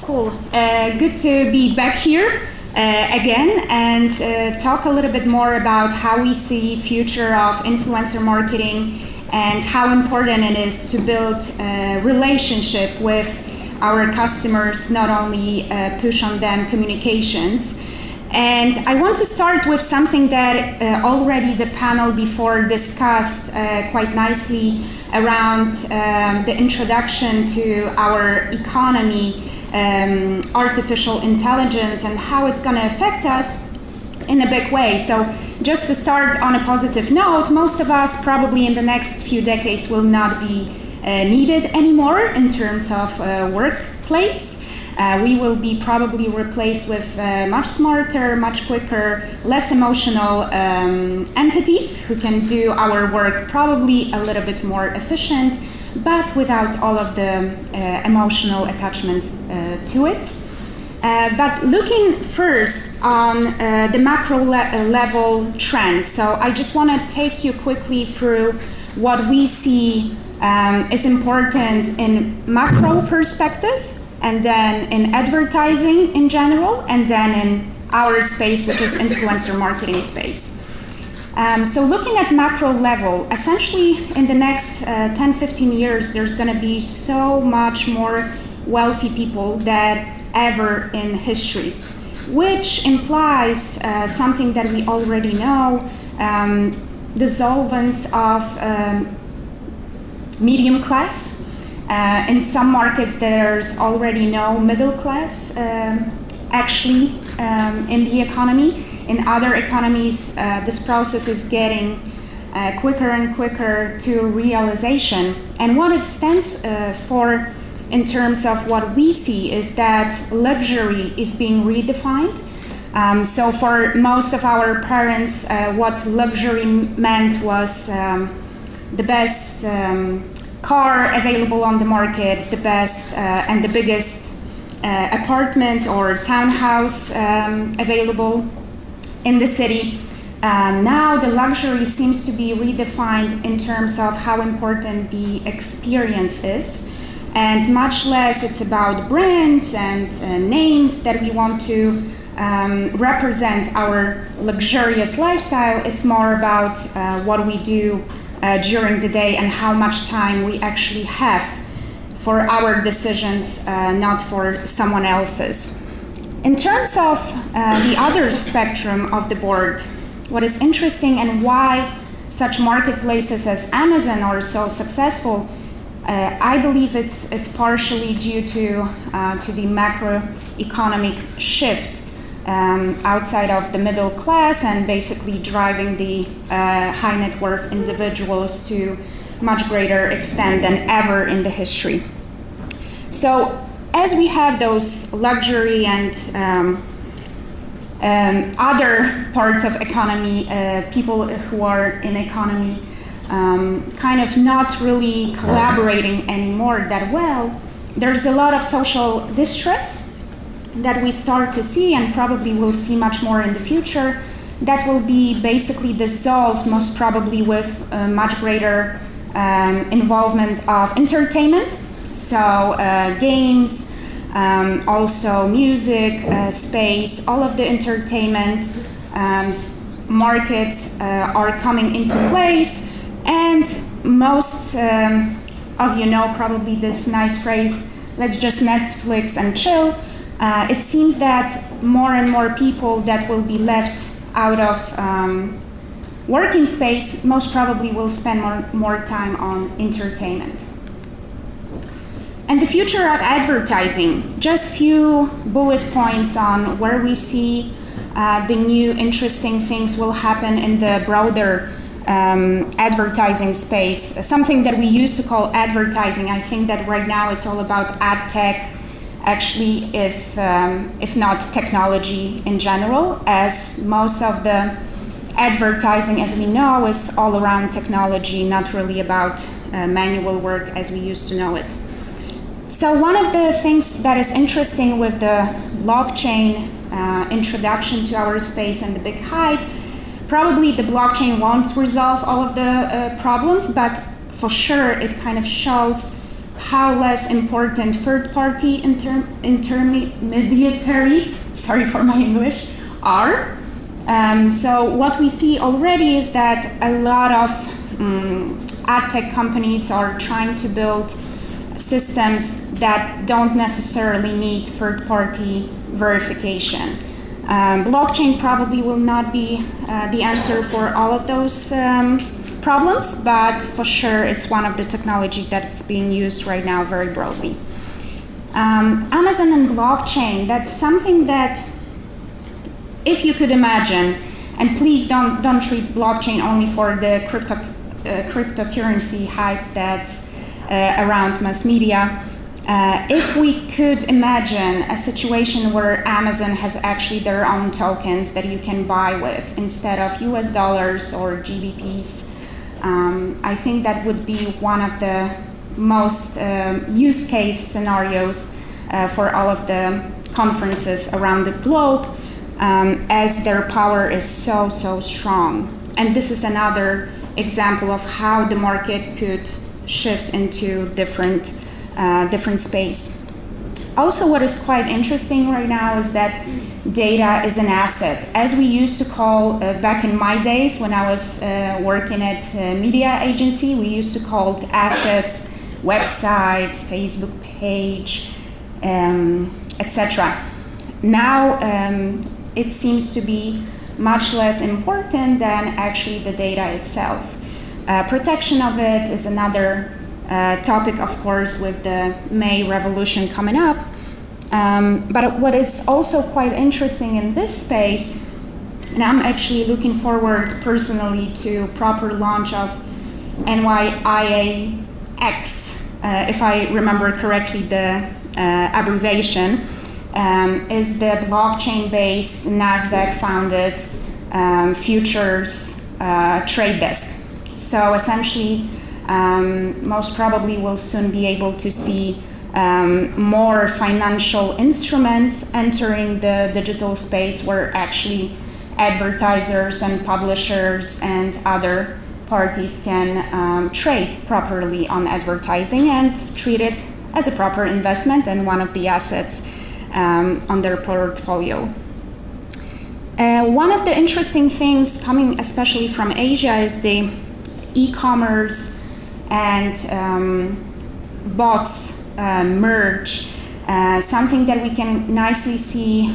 Cool. Good to be back here again and talk a little bit more about how we see future of influencer marketing and how important it is to build a relationship with our customers, not only push on them communications. And I want to start with something that already the panel before discussed quite nicely around the introduction to our economy, artificial intelligence, and how it's going to affect us in a big way. So just to start on a positive note, most of us probably in the next few decades will not be needed anymore in terms of workplace. We will be probably replaced with much smarter, much quicker, less emotional entities who can do our work probably a little bit more efficient, but without all of the emotional attachments to it. But looking first on the macro level trends, so I just want to take you quickly through what we see is important in macro perspective, and then in advertising in general, and then in our space, which is influencer marketing space. So looking at macro level, essentially in the next 10-15 years, there's going to be so much more wealthy people than ever in history, which implies something that we already know, dissolvence of medium class. In some markets, there's already no middle class actually in the economy. In other economies, this process is getting quicker and quicker to realization. And what it stands for in terms of what we see is that luxury is being redefined. So for most of our parents, what luxury meant was the best car available on the market, the best and the biggest apartment or townhouse available in the city. Now the luxury seems to be redefined in terms of how important the experience is, and much less it's about brands and names that we want to represent our luxurious lifestyle. It's more about what we do during the day and how much time we actually have for our decisions, not for someone else's. In terms of the other spectrum of the board, what is interesting and why such marketplaces as Amazon are so successful, I believe it's partially due to the macroeconomic shift outside of the middle class and basically driving the high net worth individuals to much greater extent than ever in the history. So as we have those luxury and other parts of economy, people who are in economy kind of not really collaborating anymore that well, there's a lot of social distress that we start to see, and probably will see much more in the future, that will be basically dissolved most probably with much greater involvement of entertainment. So games, also music, space, all of the entertainment markets are coming into place. And most of you know probably this nice phrase, let's just Netflix and chill. It seems that more and more people that will be left out of working space most probably will spend more time on entertainment. And the future of advertising, just few bullet points on where we see the new interesting things will happen in the broader advertising space. Something that we used to call advertising, I think that right now it's all about ad tech, actually, if not technology in general, as most of the advertising, as we know, is all around technology, not really about manual work as we used to know it. So one of the things that is interesting with the blockchain introduction to our space and the big hype, probably the blockchain won't resolve all of the problems, but for sure it kind of shows how less important third-party intermediaries, sorry for my English, are. So what we see already is that a lot of ad tech companies are trying to build systems that don't necessarily need third-party verification. Blockchain probably will not be the answer for all of those problems, but for sure it's one of the technology that's being used right now very broadly. Amazon and blockchain, that's something that, if you could imagine, and please don't treat blockchain only for the cryptocurrency hype that's around mass media. If we could imagine a situation where Amazon has actually their own tokens that you can buy with instead of US dollars or GBPs, I think that would be one of the most use case scenarios for all of the conferences around the globe, as their power is so strong. And this is another example of how the market could shift into different space. Also, what is quite interesting right now is that data is an asset. As we used to call, back in my days when I was working at a media agency, we used to call assets, websites, Facebook page, etc. Now, it seems to be much less important than actually the data itself. Protection of it is another topic, of course, with the May revolution coming up. But what is also quite interesting in this space, and I'm actually looking forward personally to proper launch of NYIAX, if I remember correctly the abbreviation, is the blockchain-based NASDAQ-founded futures trade desk. So essentially, most probably we'll soon be able to see more financial instruments entering the digital space where actually advertisers and publishers and other parties can trade properly on advertising and treat it as a proper investment and one of the assets on their portfolio. One of the interesting things coming especially from Asia is the e-commerce and bots merge, something that we can nicely see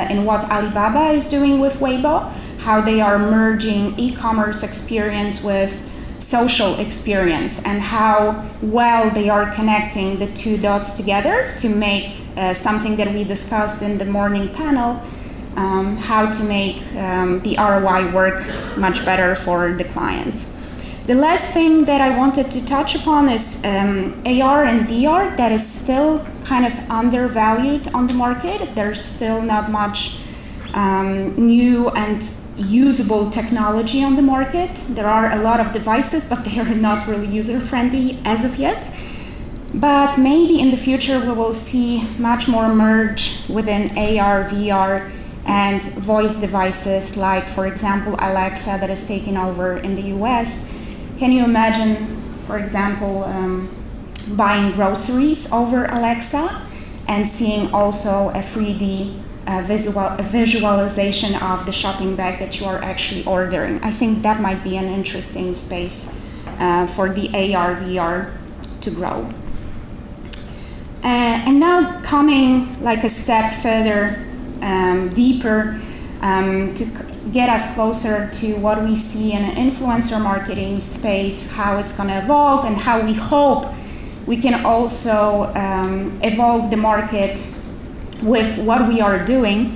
in what Alibaba is doing with Weibo, how they are merging e-commerce experience with social experience and how well they are connecting the two dots together to make something that we discussed in the morning panel, how to make the ROI work much better for the clients. The last thing that I wanted to touch upon is AR and VR that is still kind of undervalued on the market. There's still not much new and usable technology on the market. There are a lot of devices, but they are not really user-friendly as of yet. But maybe in the future we will see much more merge within AR, VR, and voice devices like, for example, Alexa that is taking over in the US. Can you imagine, for example, buying groceries over Alexa and seeing also a 3D visualization of the shopping bag that you are actually ordering? I think that might be an interesting space for the AR, VR to grow. And now coming like a step further, deeper, to get us closer to what we see in an influencer marketing space, how it's going to evolve, and how we hope we can also evolve the market with what we are doing.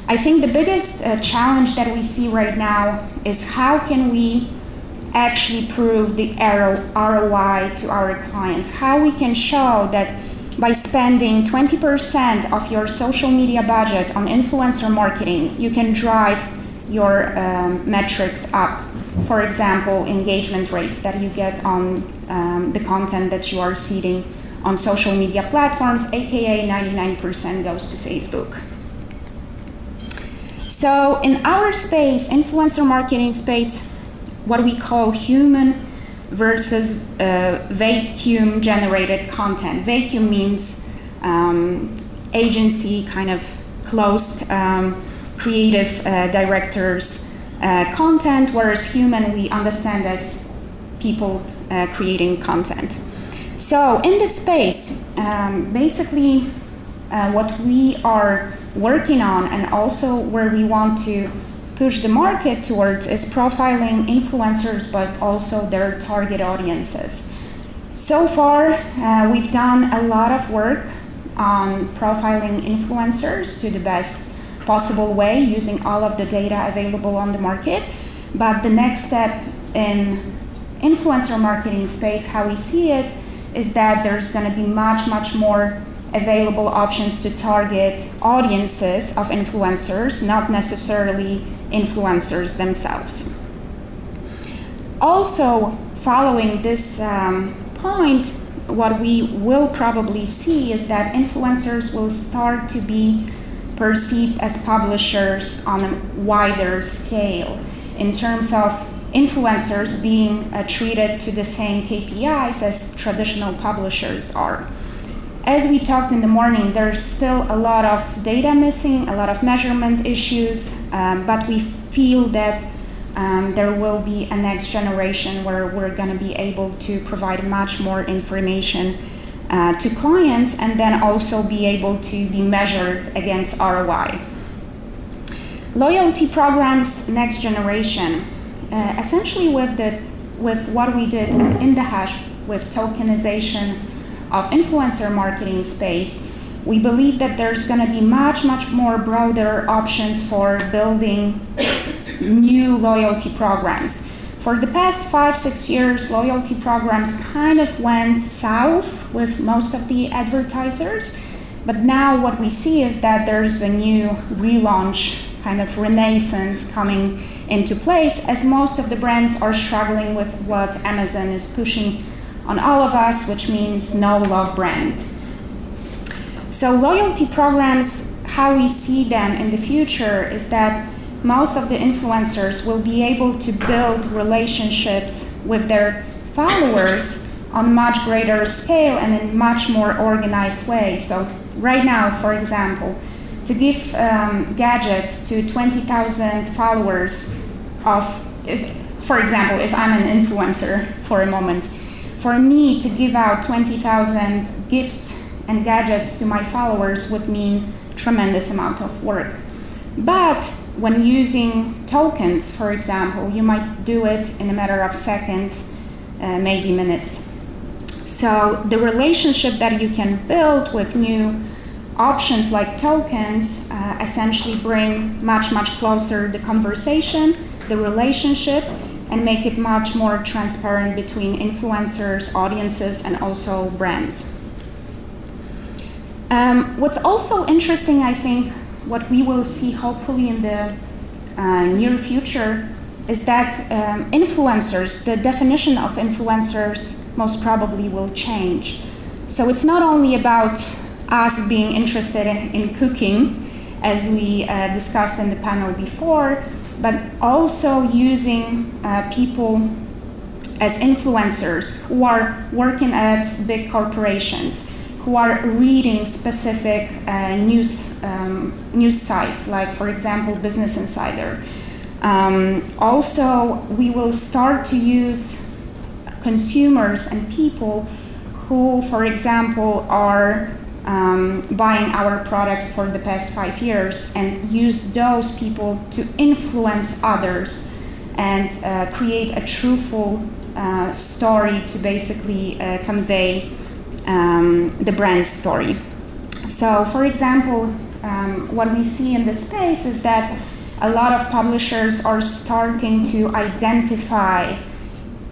I think the biggest challenge that we see right now is how can we actually prove the ROI to our clients, how we can show that by spending 20% of your social media budget on influencer marketing, you can drive your metrics up. For example, engagement rates that you get on the content that you are seeding on social media platforms, aka 99% goes to Facebook. So in our space, influencer marketing space, what we call human versus vacuum-generated content. Vacuum means agency, kind of closed creative directors content, whereas human we understand as people creating content. So in this space, basically what we are working on and also where we want to push the market towards is profiling influencers but also their target audiences. So far, we've done a lot of work on profiling influencers to the best possible way using all of the data available on the market. But the next step in influencer marketing space, how we see it, is that there's going to be much more available options to target audiences of influencers, not necessarily influencers themselves. Also, following this point, what we will probably see is that influencers will start to be perceived as publishers on a wider scale in terms of influencers being treated to the same KPIs as traditional publishers are. As we talked in the morning, there's still a lot of data missing, a lot of measurement issues, but we feel that there will be a next generation where we're going to be able to provide much more information to clients and then also be able to be measured against ROI. Loyalty programs, next generation. Essentially with what we did in IndaHash with tokenization of influencer marketing space, we believe that there's going to be much more broader options for building new loyalty programs. For the past 5-6 years, loyalty programs kind of went south with most of the advertisers, but now what we see is that there's a new relaunch, kind of renaissance coming into place as most of the brands are struggling with what Amazon is pushing on all of us, which means no love brand. So loyalty programs, how we see them in the future is that most of the influencers will be able to build relationships with their followers on much greater scale and in much more organized way. So right now, for example, to give gadgets to 20,000 followers for example, if I'm an influencer for a moment, for me to give out 20,000 gifts and gadgets to my followers would mean tremendous amount of work. But when using tokens, for example, you might do it in a matter of seconds, maybe minutes. So the relationship that you can build with new options like tokens essentially bring much closer the conversation, the relationship, and make it much more transparent between influencers, audiences, and also brands. What's also interesting, I think, what we will see hopefully in the near future is that influencers, the definition of influencers most probably will change. So it's not only about us being interested in cooking, as we discussed in the panel before, but also using people as influencers who are working at big corporations, who are reading specific news sites, like, for example, Business Insider. Also, we will start to use consumers and people who, for example, are buying our products for the past 5 years and use those people to influence others and create a truthful story to basically convey the brand story. So, for example, what we see in this space is that a lot of publishers are starting to identify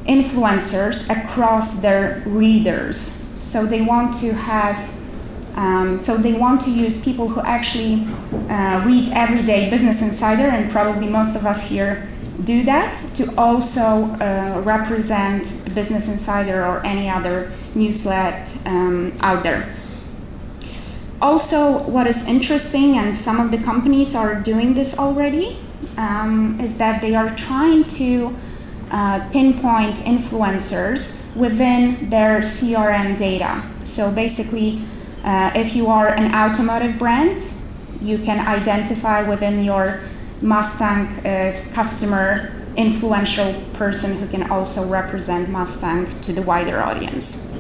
influencers across their readers. So they want to have, they want to use people who actually read everyday Business Insider, and probably most of us here do that, to also represent Business Insider or any other newslet out there. Also, what is interesting, and some of the companies are doing this already, is that they are trying to pinpoint influencers within their CRM data. So basically, if you are an automotive brand, you can identify within your Mustang customer influential person who can also represent Mustang to the wider audience.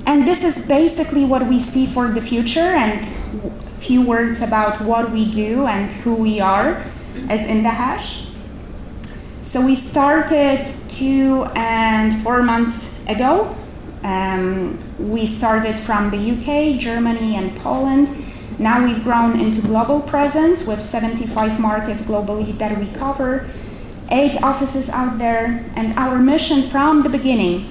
And this is basically what we see for the future, and a few words about what we do and who we are as IndaHash. So we started 2 and 4 months ago. We started from the UK, Germany, and Poland. Now we've grown into global presence with 75 markets globally that we cover, 8 offices out there, and our mission from the beginning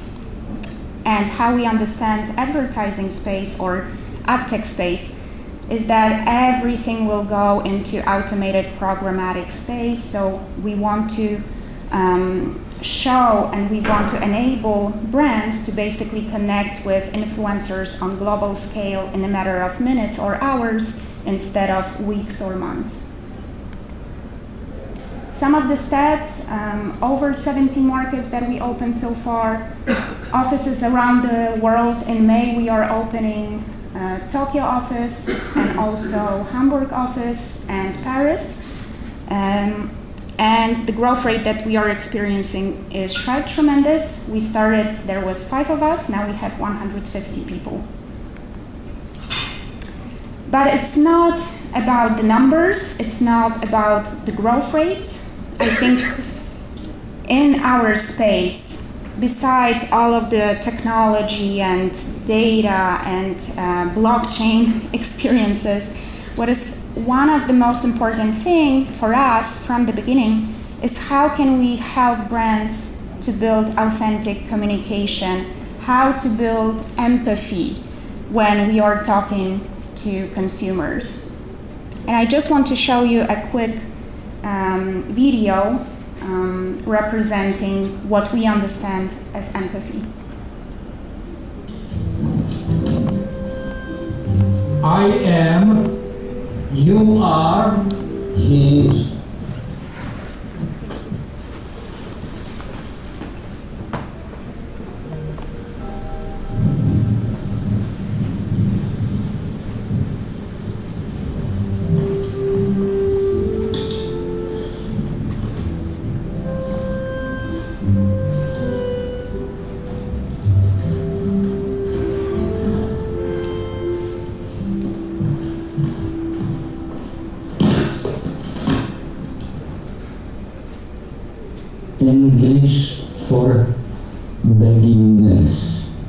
and how we understand advertising space or ad tech space is that everything will go into automated programmatic space. So we want to show and we want to enable brands to basically connect with influencers on global scale in a matter of minutes or hours instead of weeks or months. Some of the stats, over 70 markets that we opened so far, offices around the world. In May we are opening Tokyo office and also Hamburg office and Paris. And the growth rate that we are experiencing is quite tremendous. We started, there was 5 of us, now we have 150 people. But it's not about the numbers, it's not about the growth rates. I think in our space, besides all of the technology and data and blockchain experiences, what is one of the most important thing for us from the beginning is how can we help brands to build authentic communication, how to build empathy when we are talking to consumers. And I just want to show you a quick video representing what we understand as empathy. I am, you are, he is. English for beginners.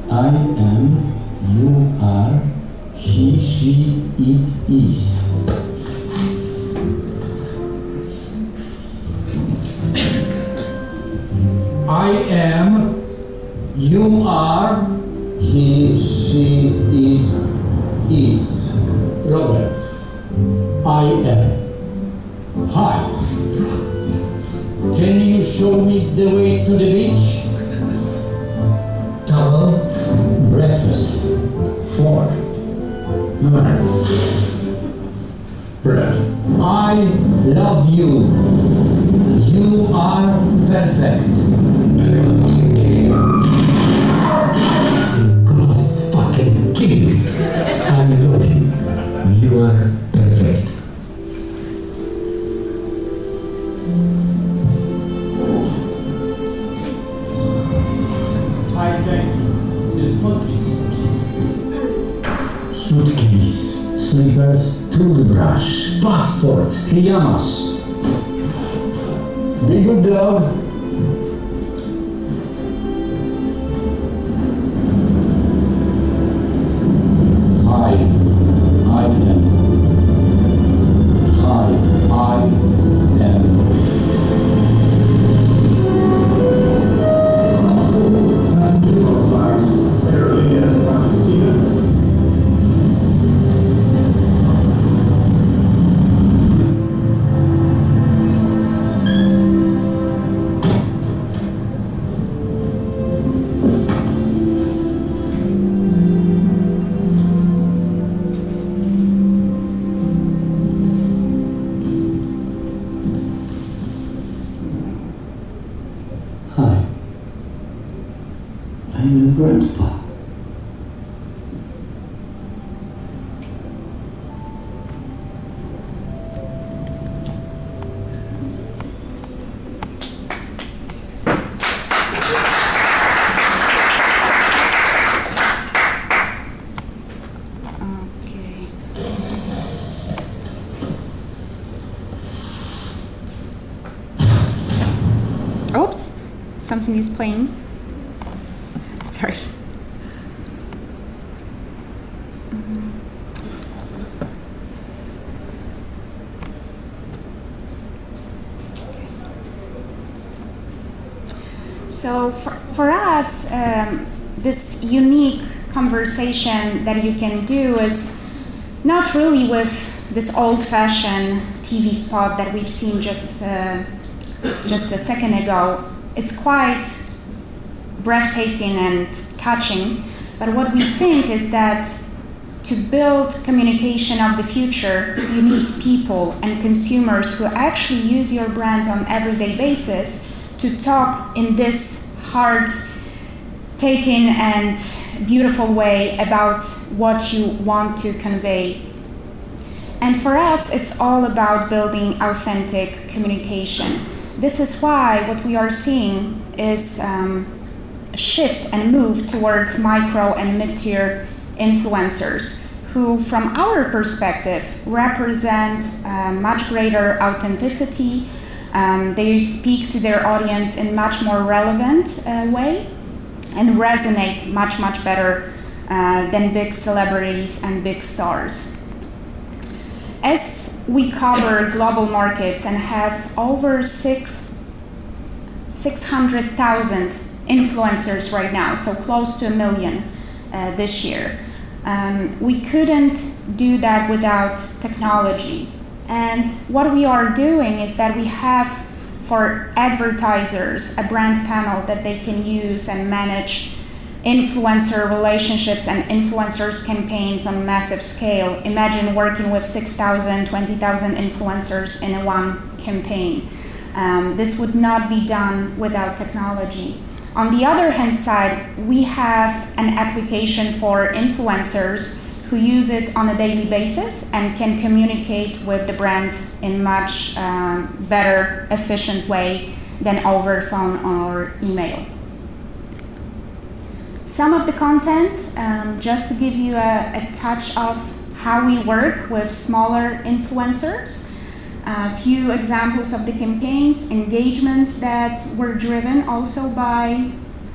I am, you are, he, she, it is. I am, you are, he, she, it is. Robert, I am. Hi. Can you show me the way to the beach? Towel, breakfast, fork, bread. I love you. You are perfect. Fucking kill you. I love you. You are perfect. I think it's funky. Suitcase, slippers, toothbrush, passport, pajamas. Be good dog. grandpa. Oops, something is playing. Sorry. So for us, this unique conversation that you can do is not really with this old-fashioned TV spot that we've seen just a second ago. It's quite breathtaking and touching, but what we think is that to build communication of the future, you need people and consumers who actually use your brand on an everyday basis to talk in this hard-taking and beautiful way about what you want to convey. And for us, it's all about building authentic communication. This is why what we are seeing is a shift and move towards micro and mid-tier influencers who, from our perspective, represent much greater authenticity. They speak to their audience in much more relevant way and resonate much, much better than big celebrities and big stars. As we cover global markets and have over 600,000 influencers right now, so close to 1 million this year, we couldn't do that without technology. And what we are doing is that we have, for advertisers, a brand panel that they can use and manage influencer relationships and influencers campaigns on massive scale. Imagine working with 6,000, 20,000 influencers in one campaign. This would not be done without technology. On the other hand side, we have an application for influencers who use it on a daily basis and can communicate with the brands in much better, efficient way than over phone or email. Some of the content, just to give you a touch of how we work with smaller influencers, a few examples of the campaigns, engagements that were driven also by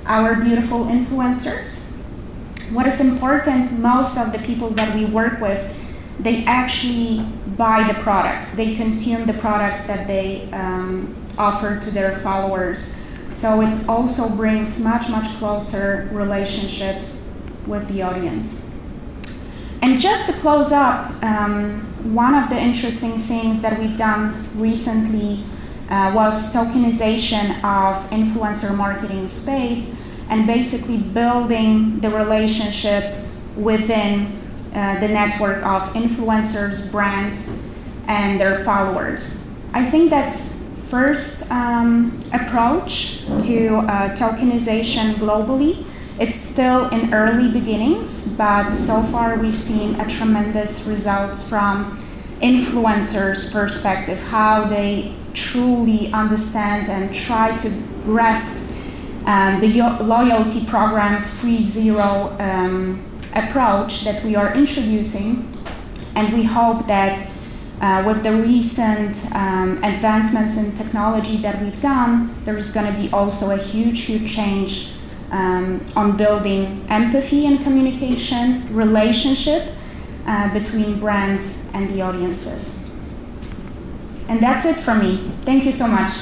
our beautiful influencers. What is important, most of the people that we work with, they actually buy the products. They consume the products that they offer to their followers. So it also brings much, much closer relationship with the audience. And just to close up, one of the interesting things that we've done recently was tokenization of influencer marketing space and basically building the relationship within the network of influencers, brands, and their followers. I think that's first approach to tokenization globally. It's still in early beginnings, but so far we've seen a tremendous results from influencers' perspective, how they truly understand and try to grasp the loyalty programs, free zero approach that we are introducing. And we hope that with the recent advancements in technology that we've done, there's going to be also a huge, huge change on building empathy and communication, relationship between brands and the audiences. And that's it from me. Thank you so much.